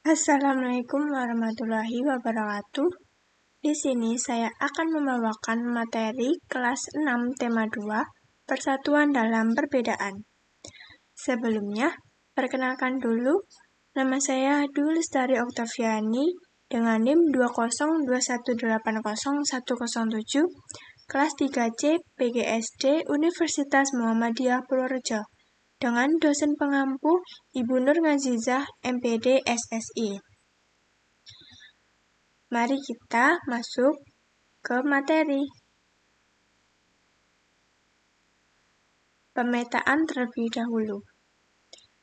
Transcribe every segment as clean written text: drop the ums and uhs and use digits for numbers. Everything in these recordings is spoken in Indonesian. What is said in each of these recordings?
Assalamualaikum warahmatullahi wabarakatuh. Di sini saya akan membawakan materi kelas 6 tema 2, Persatuan dalam Perbedaan. Sebelumnya, perkenalkan dulu, nama saya Dwi Lestari Oktaviani dengan NIM 202180107, kelas 3C PGSD Universitas Muhammadiyah Purworejo, dengan dosen pengampu Ibu Nur Ngazizah MPD SSI. Mari kita masuk ke materi. Pemetaan terlebih dahulu.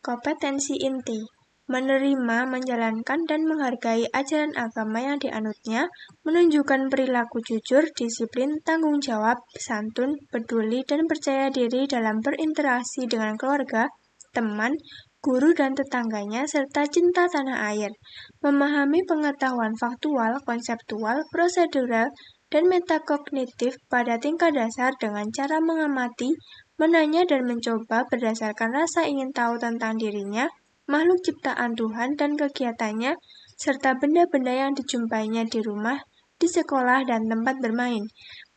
Kompetensi inti: menerima, menjalankan, dan menghargai ajaran agama yang dianutnya, menunjukkan perilaku jujur, disiplin, tanggung jawab, santun, peduli, dan percaya diri dalam berinteraksi dengan keluarga, teman, guru dan tetangganya, serta cinta tanah air, memahami pengetahuan faktual, konseptual, prosedural, dan metakognitif pada tingkat dasar dengan cara mengamati, menanya dan mencoba berdasarkan rasa ingin tahu tentang dirinya, makhluk ciptaan Tuhan dan kegiatannya, serta benda-benda yang dijumpainya di rumah, di sekolah, dan tempat bermain.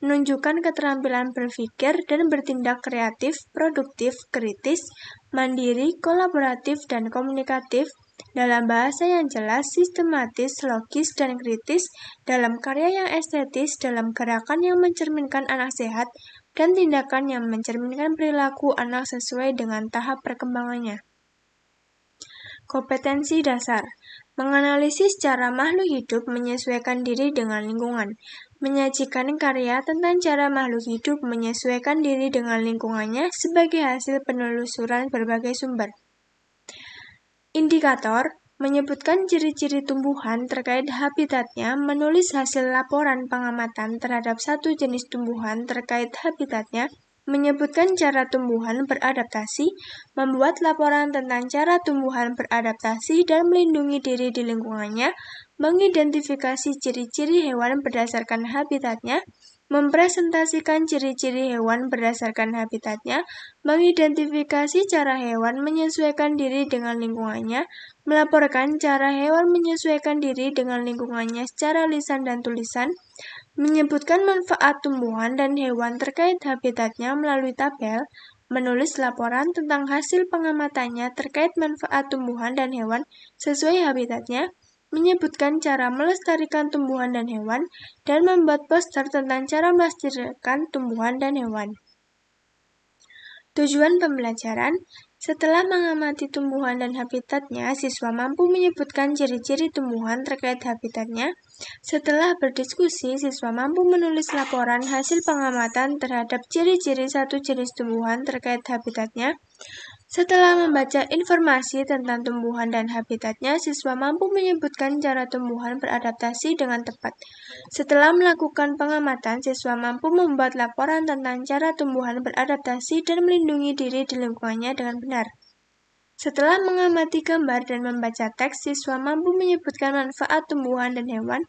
Menunjukkan keterampilan berpikir dan bertindak kreatif, produktif, kritis, mandiri, kolaboratif, dan komunikatif, dalam bahasa yang jelas, sistematis, logis, dan kritis, dalam karya yang estetis, dalam gerakan yang mencerminkan anak sehat, dan tindakan yang mencerminkan perilaku anak sesuai dengan tahap perkembangannya. Kompetensi dasar: menganalisis cara makhluk hidup menyesuaikan diri dengan lingkungan, menyajikan karya tentang cara makhluk hidup menyesuaikan diri dengan lingkungannya sebagai hasil penelusuran berbagai sumber. Indikator: menyebutkan ciri-ciri tumbuhan terkait habitatnya, menulis hasil laporan pengamatan terhadap satu jenis tumbuhan terkait habitatnya, menyebutkan cara tumbuhan beradaptasi, membuat laporan tentang cara tumbuhan beradaptasi dan melindungi diri di lingkungannya, mengidentifikasi ciri-ciri hewan berdasarkan habitatnya, mempresentasikan ciri-ciri hewan berdasarkan habitatnya, mengidentifikasi cara hewan menyesuaikan diri dengan lingkungannya, melaporkan cara hewan menyesuaikan diri dengan lingkungannya secara lisan dan tulisan, menyebutkan manfaat tumbuhan dan hewan terkait habitatnya melalui tabel, menulis laporan tentang hasil pengamatannya terkait manfaat tumbuhan dan hewan sesuai habitatnya, menyebutkan cara melestarikan tumbuhan dan hewan, dan membuat poster tentang cara melestarikan tumbuhan dan hewan. Tujuan pembelajaran: setelah mengamati tumbuhan dan habitatnya, siswa mampu menyebutkan ciri-ciri tumbuhan terkait habitatnya. Setelah berdiskusi, siswa mampu menulis laporan hasil pengamatan terhadap ciri-ciri satu jenis tumbuhan terkait habitatnya. Setelah membaca informasi tentang tumbuhan dan habitatnya, siswa mampu menyebutkan cara tumbuhan beradaptasi dengan tepat. Setelah melakukan pengamatan, siswa mampu membuat laporan tentang cara tumbuhan beradaptasi dan melindungi diri di lingkungannya dengan benar. Setelah mengamati gambar dan membaca teks, siswa mampu menyebutkan manfaat tumbuhan dan hewan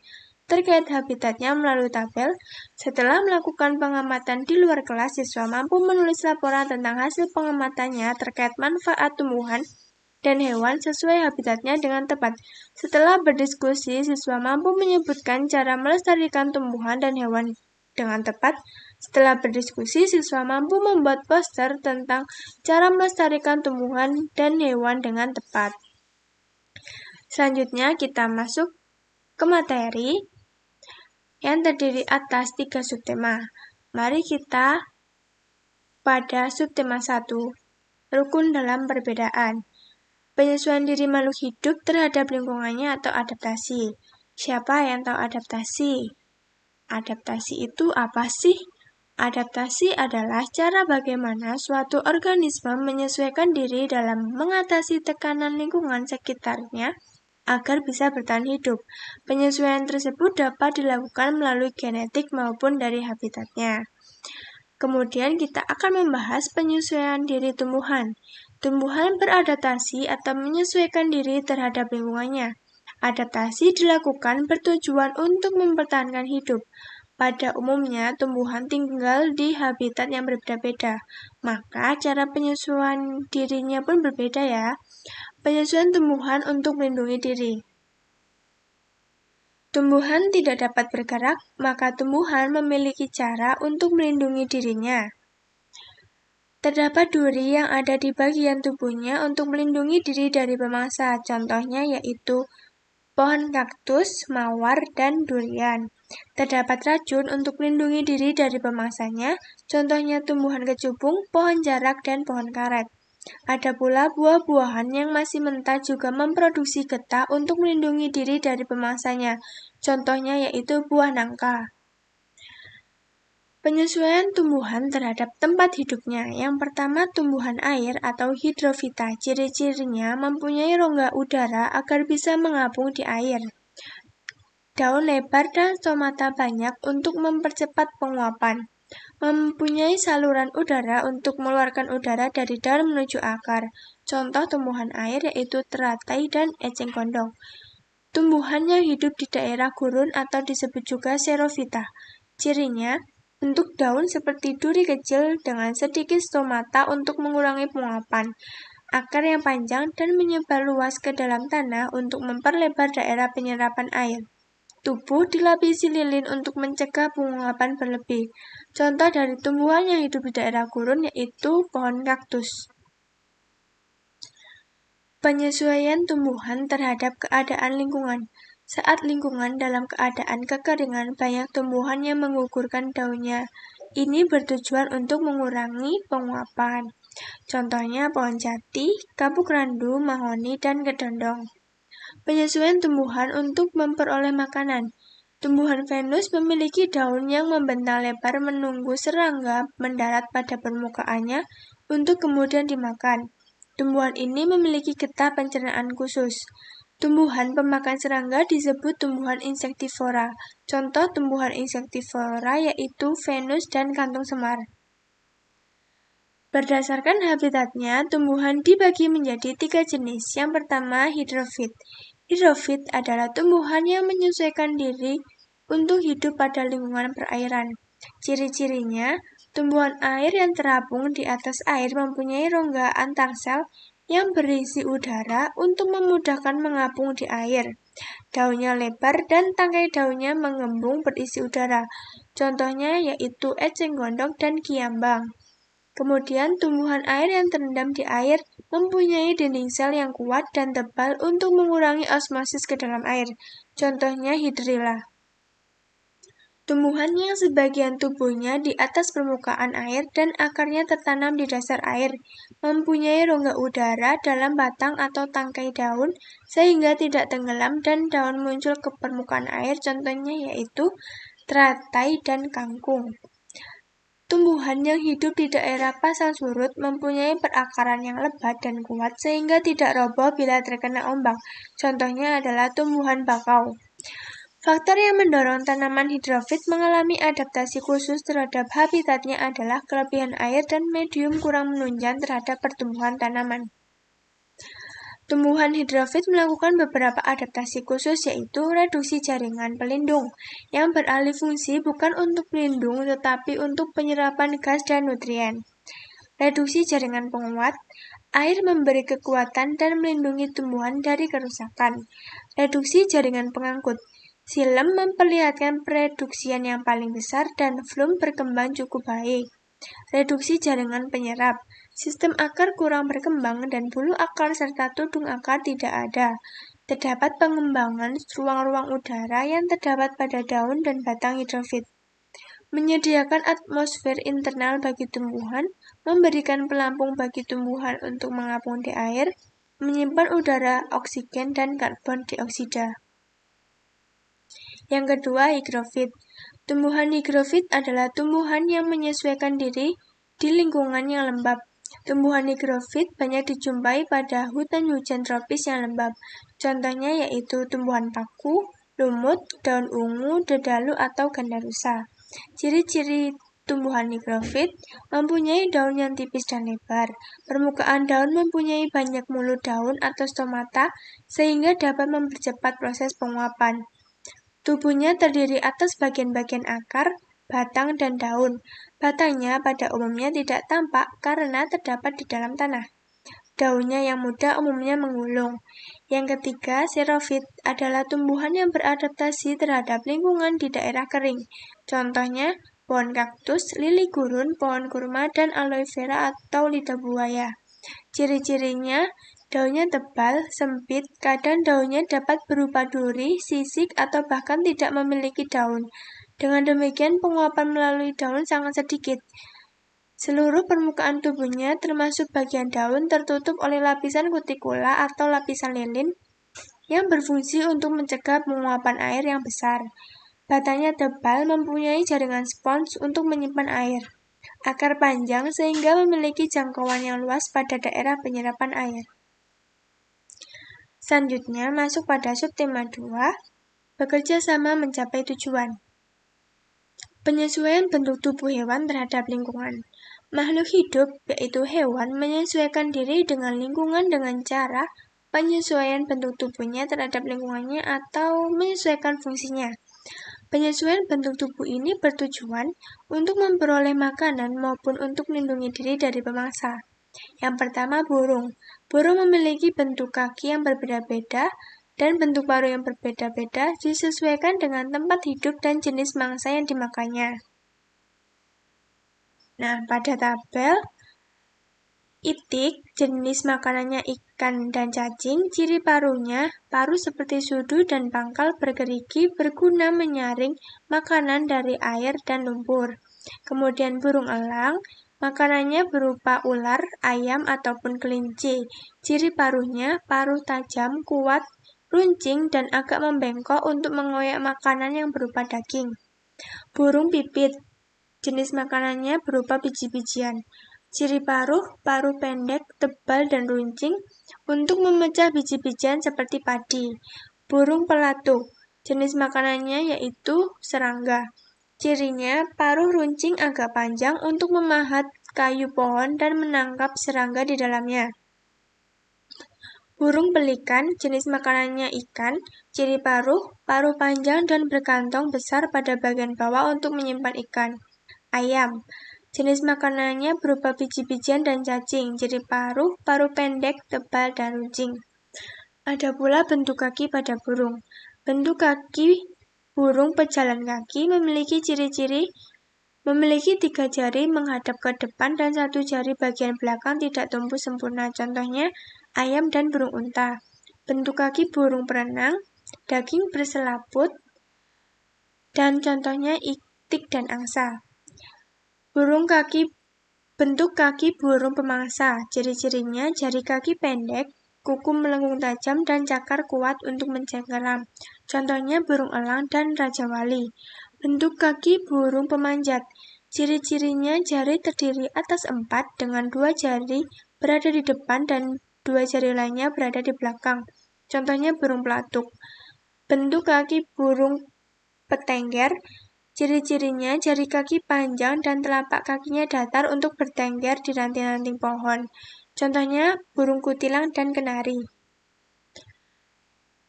terkait habitatnya melalui tabel. Setelah melakukan pengamatan di luar kelas, siswa mampu menulis laporan tentang hasil pengamatannya terkait manfaat tumbuhan dan hewan sesuai habitatnya dengan tepat. Setelah berdiskusi, siswa mampu menyebutkan cara melestarikan tumbuhan dan hewan dengan tepat. Setelah berdiskusi, siswa mampu membuat poster tentang cara melestarikan tumbuhan dan hewan dengan tepat. Selanjutnya kita masuk ke materi yang terdiri atas 3 subtema. Mari kita pada subtema 1, rukun dalam perbedaan. Penyesuaian diri makhluk hidup terhadap lingkungannya atau adaptasi. Siapa yang tahu adaptasi? Adaptasi itu apa sih? Adaptasi adalah cara bagaimana suatu organisme menyesuaikan diri dalam mengatasi tekanan lingkungan sekitarnya agar bisa bertahan hidup. Penyesuaian tersebut dapat dilakukan melalui genetik maupun dari habitatnya. Kemudian kita akan membahas penyesuaian diri tumbuhan. Tumbuhan beradaptasi atau menyesuaikan diri terhadap lingkungannya. Adaptasi dilakukan bertujuan untuk mempertahankan hidup. Pada umumnya, tumbuhan tinggal di habitat yang berbeda-beda, maka cara penyesuaian dirinya pun berbeda ya. Penyesuaian tumbuhan untuk melindungi diri. Tumbuhan tidak dapat bergerak, maka tumbuhan memiliki cara untuk melindungi dirinya. Terdapat duri yang ada di bagian tubuhnya untuk melindungi diri dari pemangsa. Contohnya yaitu pohon kaktus, mawar, dan durian. Terdapat racun untuk melindungi diri dari pemangsanya. Contohnya tumbuhan kecubung, pohon jarak, dan pohon karet. Ada pula buah-buahan yang masih mentah juga memproduksi getah untuk melindungi diri dari pemangsanya. Contohnya yaitu buah nangka. Penyesuaian tumbuhan terhadap tempat hidupnya. Yang pertama, tumbuhan air atau hidrofita. Ciri-cirinya mempunyai rongga udara agar bisa mengapung di air. Daun lebar dan stomata banyak untuk mempercepat penguapan. Mempunyai saluran udara untuk mengeluarkan udara dari daun menuju akar. Contoh tumbuhan air yaitu teratai dan eceng gondok. Tumbuhan yang hidup di daerah gurun atau disebut juga xerophyta. Cirinya, bentuk daun seperti duri kecil dengan sedikit stomata untuk mengurangi penguapan. Akar yang panjang dan menyebar luas ke dalam tanah untuk memperlebar daerah penyerapan air. Tubuh dilapisi lilin untuk mencegah penguapan berlebih. Contoh dari tumbuhan yang hidup di daerah gurun yaitu pohon kaktus. Penyesuaian tumbuhan terhadap keadaan lingkungan. Saat lingkungan dalam keadaan kekeringan, banyak tumbuhan yang menggugurkan daunnya. Ini bertujuan untuk mengurangi penguapan. Contohnya pohon jati, kapuk randu, mahoni, dan kedondong. Penyesuaian tumbuhan untuk memperoleh makanan. Tumbuhan Venus memiliki daun yang membentang lebar menunggu serangga mendarat pada permukaannya untuk kemudian dimakan. Tumbuhan ini memiliki getah pencernaan khusus. Tumbuhan pemakan serangga disebut tumbuhan insektivora. Contoh tumbuhan insektivora yaitu Venus dan kantung semar. Berdasarkan habitatnya, tumbuhan dibagi menjadi 3 jenis. Yang pertama, hidrofit. Hidrofit adalah tumbuhan yang menyesuaikan diri untuk hidup pada lingkungan perairan. Ciri-cirinya, tumbuhan air yang terapung di atas air mempunyai rongga antarsel yang berisi udara untuk memudahkan mengapung di air. Daunnya lebar dan tangkai daunnya mengembung berisi udara. Contohnya yaitu eceng gondok dan kiambang. Kemudian, tumbuhan air yang terendam di air mempunyai dinding sel yang kuat dan tebal untuk mengurangi osmosis ke dalam air. Contohnya hidrilla. Tumbuhan yang sebagian tubuhnya di atas permukaan air dan akarnya tertanam di dasar air, mempunyai rongga udara dalam batang atau tangkai daun sehingga tidak tenggelam dan daun muncul ke permukaan air. Contohnya yaitu teratai dan kangkung. Tumbuhan yang hidup di daerah pasang surut mempunyai perakaran yang lebat dan kuat sehingga tidak roboh bila terkena ombak. Contohnya adalah tumbuhan bakau. Faktor yang mendorong tanaman hidrofit mengalami adaptasi khusus terhadap habitatnya adalah kelebihan air dan medium kurang menunjang terhadap pertumbuhan tanaman. Tumbuhan hidrofit melakukan beberapa adaptasi khusus yaitu reduksi jaringan pelindung yang beralih fungsi bukan untuk pelindung tetapi untuk penyerapan gas dan nutrien. Reduksi jaringan penguat, air memberi kekuatan dan melindungi tumbuhan dari kerusakan. Reduksi jaringan pengangkut, xilem memperlihatkan produksian yang paling besar dan flum berkembang cukup baik. Reduksi jaringan penyerap, sistem akar kurang berkembang dan bulu akar serta tudung akar tidak ada. Terdapat pengembangan ruang-ruang udara yang terdapat pada daun dan batang hidrofit. Menyediakan atmosfer internal bagi tumbuhan, memberikan pelampung bagi tumbuhan untuk mengapung di air, menyimpan udara, oksigen, dan karbon dioksida. Yang kedua, higrofit. Tumbuhan higrofit adalah tumbuhan yang menyesuaikan diri di lingkungan yang lembab. Tumbuhan higrofit banyak dijumpai pada hutan hujan tropis yang lembab. Contohnya yaitu tumbuhan paku, lumut, daun ungu, dedalu, atau gandarusa. Ciri-ciri tumbuhan higrofit mempunyai daun yang tipis dan lebar. Permukaan daun mempunyai banyak mulut daun atau stomata sehingga dapat mempercepat proses penguapan. Tubuhnya terdiri atas bagian-bagian akar, batang, dan daun. Batangnya pada umumnya tidak tampak karena terdapat di dalam tanah. daunnya yang muda umumnya menggulung. Yang ketiga, xerophyte adalah tumbuhan yang beradaptasi terhadap lingkungan di daerah kering. Contohnya, pohon kaktus, lili gurun, pohon kurma, dan aloe vera atau lidah buaya. Ciri-cirinya, daunnya tebal, sempit, kadang daunnya dapat berupa duri, sisik, atau bahkan tidak memiliki daun. Dengan demikian, penguapan melalui daun sangat sedikit. Seluruh permukaan tubuhnya, termasuk bagian daun, tertutup oleh lapisan kutikula atau lapisan lilin yang berfungsi untuk mencegah penguapan air yang besar. Batangnya tebal, mempunyai jaringan spons untuk menyimpan air. Akar panjang sehingga memiliki jangkauan yang luas pada daerah penyerapan air. Selanjutnya, masuk pada subtema 2, bekerja sama mencapai tujuan. Penyesuaian bentuk tubuh hewan terhadap lingkungan. Makhluk hidup, yaitu hewan, menyesuaikan diri dengan lingkungan dengan cara penyesuaian bentuk tubuhnya terhadap lingkungannya atau menyesuaikan fungsinya. Penyesuaian bentuk tubuh ini bertujuan untuk memperoleh makanan maupun untuk melindungi diri dari pemangsa. Yang pertama, burung. Burung memiliki bentuk kaki yang berbeda-beda dan bentuk paruh yang berbeda-beda disesuaikan dengan tempat hidup dan jenis mangsa yang dimakannya. Nah, pada tabel itik, jenis makanannya ikan dan cacing, ciri paruhnya, paruh seperti sudu dan pangkal bergerigi berguna menyaring makanan dari air dan lumpur. Kemudian burung elang, makanannya berupa ular, ayam, ataupun kelinci. Ciri paruhnya, paruh tajam, kuat, runcing, dan agak membengkok untuk mengoyak makanan yang berupa daging. Burung pipit, jenis makanannya berupa biji-bijian. Ciri paruh, paruh pendek, tebal, dan runcing untuk memecah biji-bijian seperti padi. Burung pelatuk, jenis makanannya yaitu serangga. Cirinya, paruh runcing agak panjang untuk memahat kayu pohon dan menangkap serangga di dalamnya. Burung pelikan, jenis makanannya ikan, ciri paruh, paruh panjang dan berkantong besar pada bagian bawah untuk menyimpan ikan. Ayam, jenis makanannya berupa biji-bijian dan cacing, ciri paruh, paruh pendek, tebal, dan runcing. Ada pula bentuk kaki pada burung. Bentuk kaki burung pejalan kaki memiliki ciri-ciri memiliki 3 jari menghadap ke depan dan 1 jari bagian belakang tidak tumbuh sempurna. Contohnya, ayam dan burung unta. Bentuk kaki burung perenang, daging berselaput, dan contohnya itik dan angsa. Bentuk kaki burung pemangsa, ciri-cirinya jari kaki pendek, kuku melengkung tajam, dan cakar kuat untuk mencengkeram. Contohnya burung elang dan raja wali. Bentuk kaki burung pemanjat, ciri-cirinya jari terdiri atas 4 dengan 2 jari berada di depan dan 2 jari lainnya berada di belakang. Contohnya burung pelatuk. Bentuk kaki burung petengger, ciri-cirinya jari kaki panjang dan telapak kakinya datar untuk bertengger di ranting-ranting pohon. Contohnya burung kutilang dan kenari.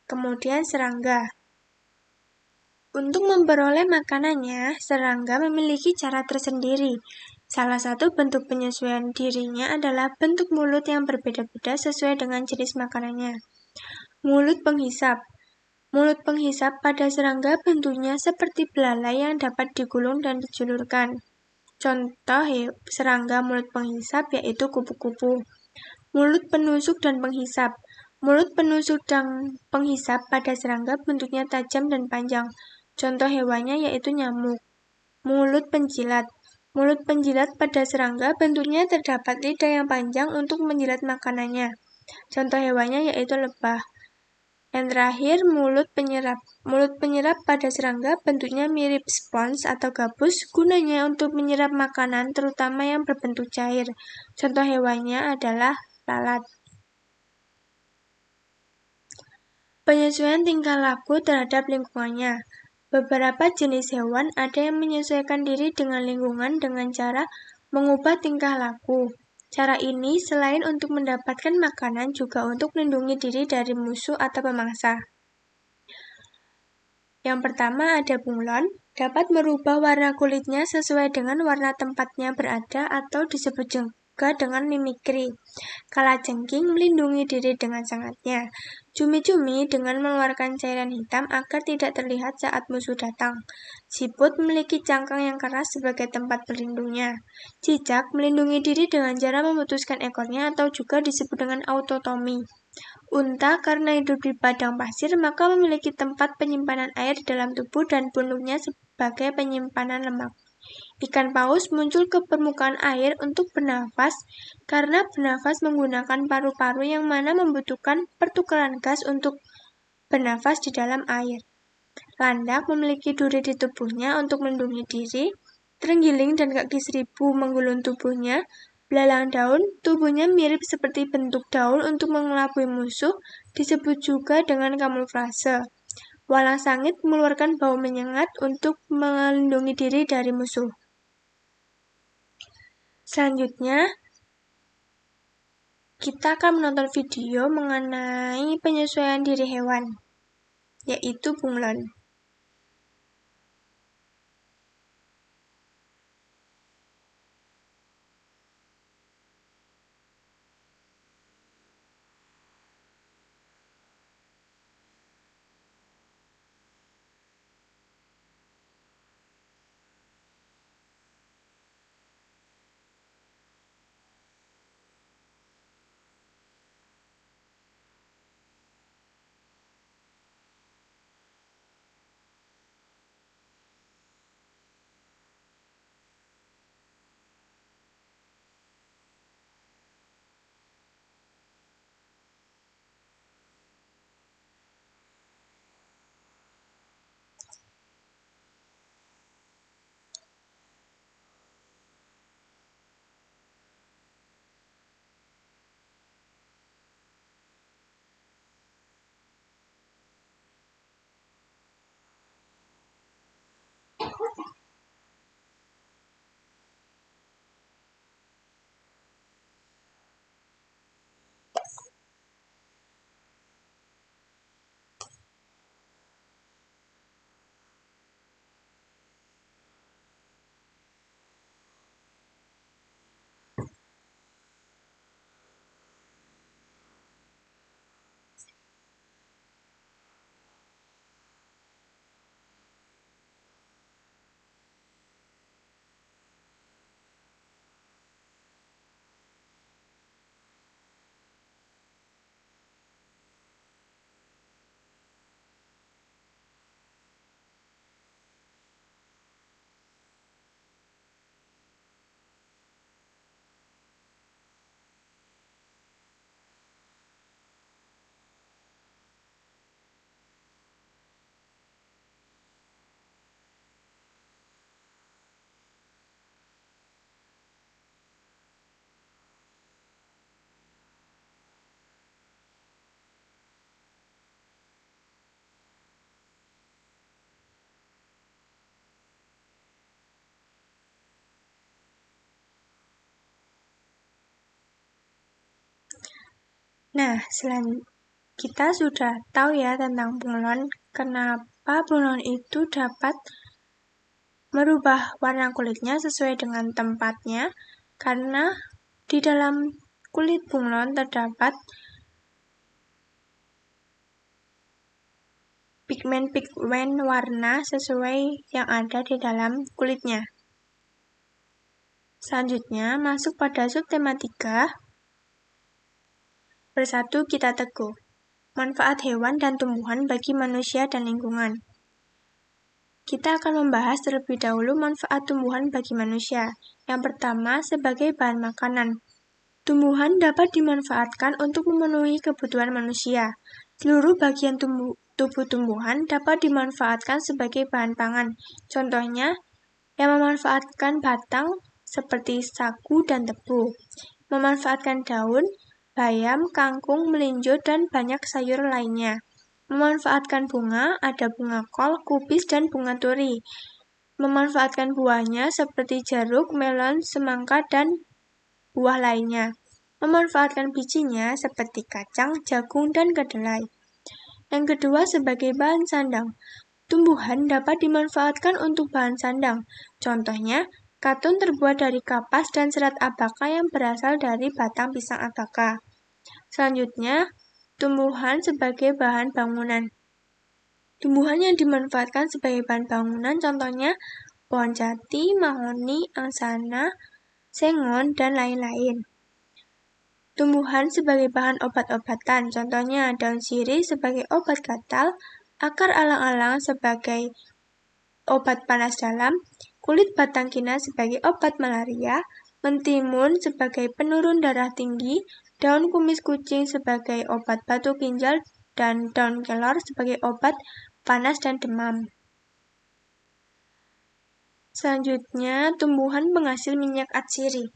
Kemudian serangga. Untuk memperoleh makanannya, serangga memiliki cara tersendiri. Salah satu bentuk penyesuaian dirinya adalah bentuk mulut yang berbeda-beda sesuai dengan jenis makanannya. Mulut penghisap. Mulut penghisap pada serangga bentuknya seperti belalai yang dapat digulung dan dijulurkan. Contoh serangga mulut penghisap yaitu kupu-kupu. Mulut penusuk dan penghisap. Mulut penusuk dan penghisap pada serangga bentuknya tajam dan panjang. Contoh hewannya yaitu nyamuk. Mulut penjilat. Mulut penjilat pada serangga bentuknya terdapat lidah yang panjang untuk menjilat makanannya. Contoh hewannya yaitu lebah. Yang terakhir, mulut penyerap. Mulut penyerap pada serangga bentuknya mirip spons atau gabus, gunanya untuk menyerap makanan terutama yang berbentuk cair. Contoh hewannya adalah lalat. Penyesuaian tingkah laku terhadap lingkungannya. Beberapa jenis hewan ada yang menyesuaikan diri dengan lingkungan dengan cara mengubah tingkah laku. Cara ini selain untuk mendapatkan makanan juga untuk melindungi diri dari musuh atau pemangsa. Yang pertama ada bunglon, dapat merubah warna kulitnya sesuai dengan warna tempatnya berada atau disebut juga dengan mimikri. Kalajengking melindungi diri dengan sengatnya. Cumi-cumi dengan mengeluarkan cairan hitam agar tidak terlihat saat musuh datang. Siput memiliki cangkang yang keras sebagai tempat berlindungnya. Cicak melindungi diri dengan cara memutuskan ekornya atau juga disebut dengan autotomi. Unta karena hidup di padang pasir maka memiliki tempat penyimpanan air di dalam tubuh dan punuknya sebagai penyimpanan lemak. Ikan paus muncul ke permukaan air untuk bernafas karena bernafas menggunakan paru-paru yang mana membutuhkan pertukaran gas untuk bernafas di dalam air. Landak memiliki duri di tubuhnya untuk melindungi diri. Terenggiling dan kaki seribu menggulung tubuhnya. Belalang daun, tubuhnya mirip seperti bentuk daun untuk mengelabui musuh, disebut juga dengan kamuflase. Walang sangit mengeluarkan bau menyengat untuk melindungi diri dari musuh. Selanjutnya, kita akan menonton video mengenai penyesuaian diri hewan, yaitu bunglon. Nah, kita sudah tahu ya tentang bunglon. Kenapa bunglon itu dapat merubah warna kulitnya sesuai dengan tempatnya? Karena di dalam kulit bunglon terdapat pigmen-pigmen warna sesuai yang ada di dalam kulitnya. Selanjutnya, masuk pada subtema 3. Bersatu kita teguh. Manfaat hewan dan tumbuhan bagi manusia dan lingkungan. Kita akan membahas terlebih dahulu manfaat tumbuhan bagi manusia. Yang pertama, sebagai bahan makanan. Tumbuhan dapat dimanfaatkan untuk memenuhi kebutuhan manusia. Seluruh bagian tubuh tumbuhan dapat dimanfaatkan sebagai bahan pangan. Contohnya, yang memanfaatkan batang seperti sagu dan tebu. Memanfaatkan daun, bayam, kangkung, melinjo, dan banyak sayur lainnya. Memanfaatkan bunga, ada bunga kol, kubis, dan bunga turi. Memanfaatkan buahnya seperti jeruk, melon, semangka, dan buah lainnya. Memanfaatkan bijinya seperti kacang, jagung, dan kedelai. Yang kedua, sebagai bahan sandang. Tumbuhan dapat dimanfaatkan untuk bahan sandang. Contohnya, Katun terbuat dari kapas dan serat abaka yang berasal dari batang pisang abaka. Selanjutnya, tumbuhan sebagai bahan bangunan. Tumbuhan yang dimanfaatkan sebagai bahan bangunan contohnya pohon jati, mahoni, angsana, sengon, dan lain-lain. Tumbuhan sebagai bahan obat-obatan, contohnya daun sirih sebagai obat gatal, akar alang-alang sebagai obat panas dalam, kulit batang kina sebagai obat malaria, mentimun sebagai penurun darah tinggi, daun kumis kucing sebagai obat batu ginjal, dan daun kelor sebagai obat panas dan demam. Selanjutnya, tumbuhan penghasil minyak atsiri.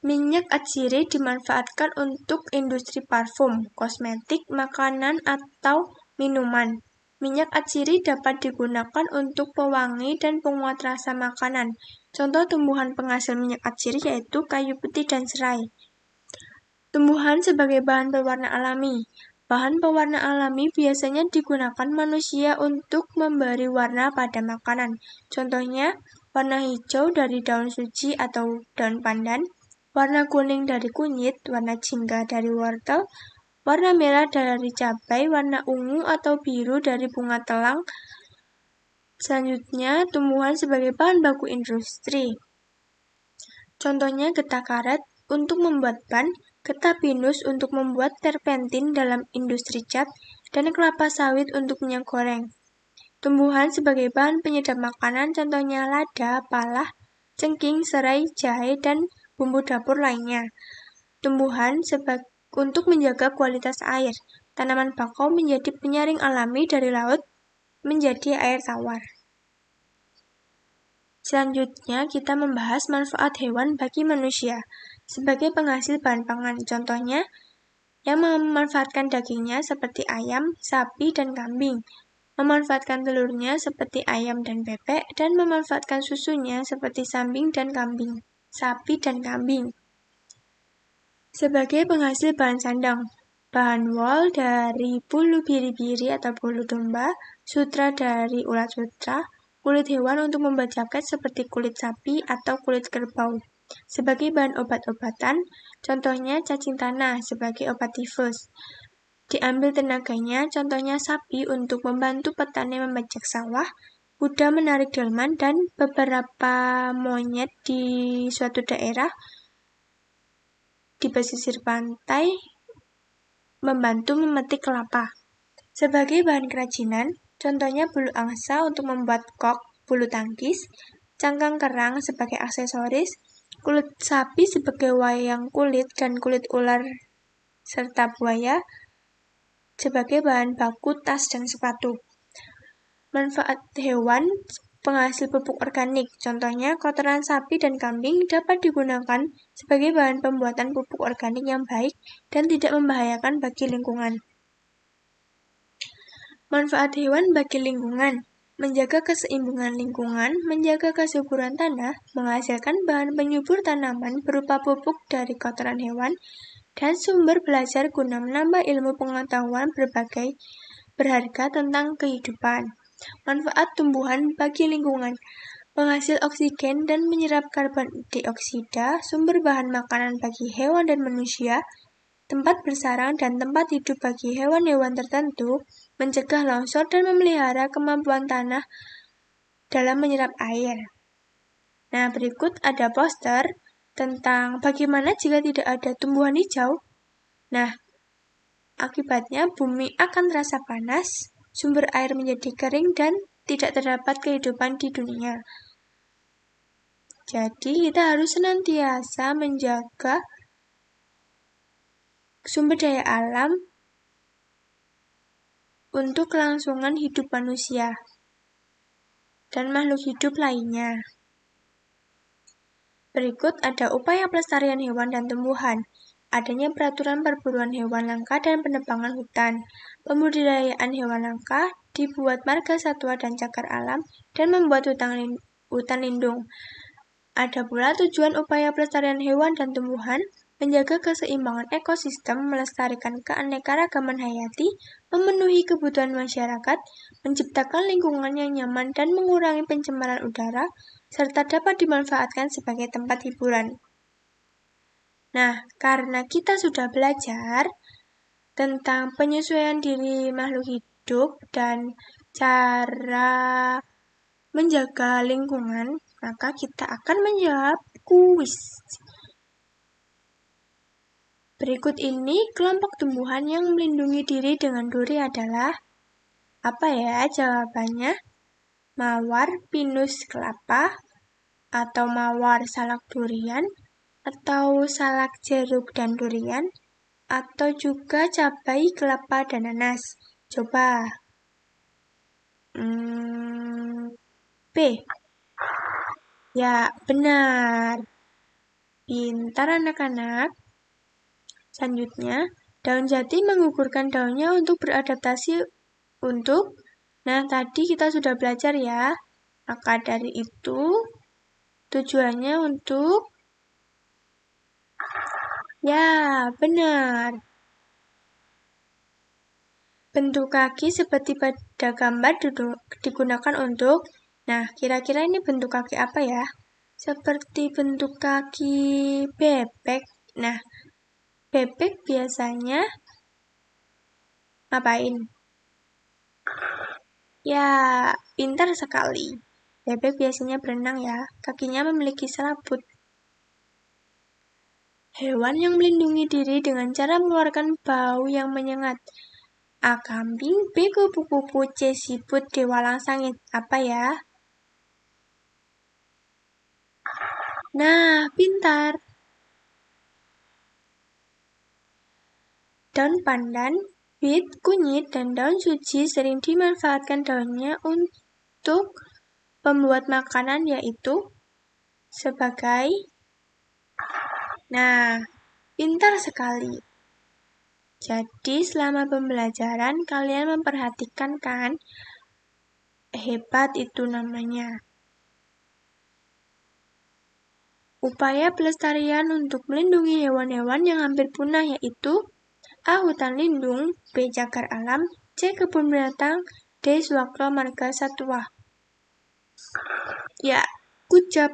Minyak atsiri dimanfaatkan untuk industri parfum, kosmetik, makanan, atau minuman. Minyak atsiri dapat digunakan untuk pewangi dan penguat rasa makanan. Contoh tumbuhan penghasil minyak atsiri yaitu kayu putih dan serai. Tumbuhan sebagai bahan pewarna alami. Bahan pewarna alami biasanya digunakan manusia untuk memberi warna pada makanan. Contohnya, warna hijau dari daun suci atau daun pandan, warna kuning dari kunyit, warna jingga dari wortel, warna merah dari cabai, warna ungu atau biru dari bunga telang. Selanjutnya, tumbuhan sebagai bahan baku industri. Contohnya getah karet untuk membuat ban, getah pinus untuk membuat terpentin dalam industri cat, dan kelapa sawit untuk minyak goreng. Tumbuhan sebagai bahan penyedap makanan contohnya lada, palah, cengking, serai, jahe, dan bumbu dapur lainnya. Tumbuhan untuk menjaga kualitas air. Tanaman bakau menjadi penyaring alami dari laut menjadi air tawar. Selanjutnya, kita membahas manfaat hewan bagi manusia sebagai penghasil bahan pangan. Contohnya, yang memanfaatkan dagingnya seperti ayam, sapi, dan kambing, memanfaatkan telurnya seperti ayam dan bebek, dan memanfaatkan susunya seperti sapi dan kambing. Sebagai penghasil bahan sandang, bahan wol dari bulu biri-biri atau bulu domba, sutra dari ulat sutra, kulit hewan untuk membuat jaket seperti kulit sapi atau kulit kerbau. Sebagai bahan obat-obatan, contohnya cacing tanah sebagai obat tifus. Diambil tenaganya, contohnya sapi untuk membantu petani membajak sawah, kuda menarik delman, dan beberapa monyet di suatu daerah di pesisir pantai membantu memetik kelapa. Sebagai bahan kerajinan, contohnya bulu angsa untuk membuat kok, bulu tangkis, cangkang kerang sebagai aksesoris, kulit sapi sebagai wayang kulit, dan kulit ular serta buaya sebagai bahan baku tas dan sepatu. Manfaat hewan penghasil pupuk organik, contohnya kotoran sapi dan kambing dapat digunakan sebagai bahan pembuatan pupuk organik yang baik dan tidak membahayakan bagi lingkungan. Manfaat hewan bagi lingkungan, menjaga keseimbangan lingkungan, menjaga kesuburan tanah, menghasilkan bahan penyubur tanaman berupa pupuk dari kotoran hewan, dan sumber belajar guna menambah ilmu pengetahuan berharga tentang kehidupan. Manfaat tumbuhan bagi lingkungan, penghasil oksigen dan menyerap karbon dioksida, sumber bahan makanan bagi hewan dan manusia, tempat bersarang dan tempat hidup bagi hewan-hewan tertentu, mencegah longsor dan memelihara kemampuan tanah dalam menyerap air. Nah, berikut ada poster tentang bagaimana jika tidak ada tumbuhan hijau. Nah, akibatnya bumi akan terasa panas, sumber air menjadi kering, dan tidak terdapat kehidupan di dunia. Jadi, kita harus senantiasa menjaga sumber daya alam untuk kelangsungan hidup manusia dan makhluk hidup lainnya. Berikut ada upaya pelestarian hewan dan tumbuhan. Adanya peraturan perburuan hewan langka dan penebangan hutan. Pembudidayaan hewan langka dibuat marga satwa dan cagar alam dan membuat hutan lindung. Ada pula tujuan upaya pelestarian hewan dan tumbuhan, menjaga keseimbangan ekosistem, melestarikan keanekaragaman hayati, memenuhi kebutuhan masyarakat, menciptakan lingkungan yang nyaman dan mengurangi pencemaran udara, serta dapat dimanfaatkan sebagai tempat hiburan. Nah, karena kita sudah belajar tentang penyesuaian diri makhluk hidup dan cara menjaga lingkungan, maka kita akan menjawab kuis. Berikut ini kelompok tumbuhan yang melindungi diri dengan duri adalah apa ya jawabannya? Mawar, pinus, kelapa, atau mawar, salak, durian, atau salak, jeruk, dan durian, atau juga cabai, kelapa, dan nanas. Coba. B. Ya, benar. Pintar anak-anak. Selanjutnya, daun jati menggugurkan daunnya untuk beradaptasi untuk. Nah, tadi kita sudah belajar ya. Maka dari itu, tujuannya untuk. Ya, benar. Bentuk kaki seperti pada gambar digunakan untuk. Nah, kira-kira ini bentuk kaki apa ya? Seperti bentuk kaki bebek. Nah, bebek biasanya ngapain? Ya, pintar sekali. Bebek biasanya berenang ya. Kakinya memiliki selaput. Hewan yang melindungi diri dengan cara mengeluarkan bau yang menyengat. A. Kambing, B. Kupu-kupu, C. Siput, D. Walang sangit. Apa ya? Nah, pintar. Daun pandan, bit, kunyit, dan daun suji sering dimanfaatkan daunnya untuk pembuat makanan yaitu sebagai. Nah, pintar sekali. Jadi selama pembelajaran kalian memperhatikan kan? Hebat itu namanya. Upaya pelestarian untuk melindungi hewan-hewan yang hampir punah yaitu A. Hutan lindung, B. Cagar alam, C. Kebun binatang, D. Swakta marga satwa. Ya, good job.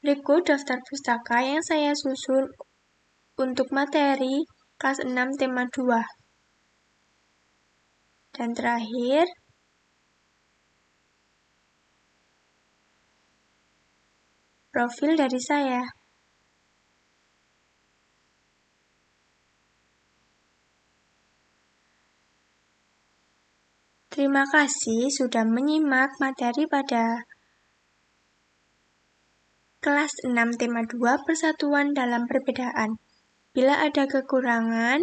Berikut daftar pustaka yang saya susun untuk materi kelas 6 tema 2. Dan terakhir, profil dari saya. Terima kasih sudah menyimak materi pada kelas 6 tema 2 persatuan dalam perbedaan. Bila ada kekurangan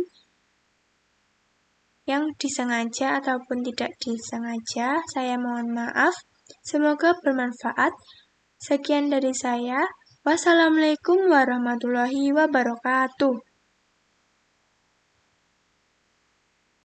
yang disengaja ataupun tidak disengaja, saya mohon maaf. Semoga bermanfaat. Sekian dari saya. Wassalamualaikum warahmatullahi wabarakatuh.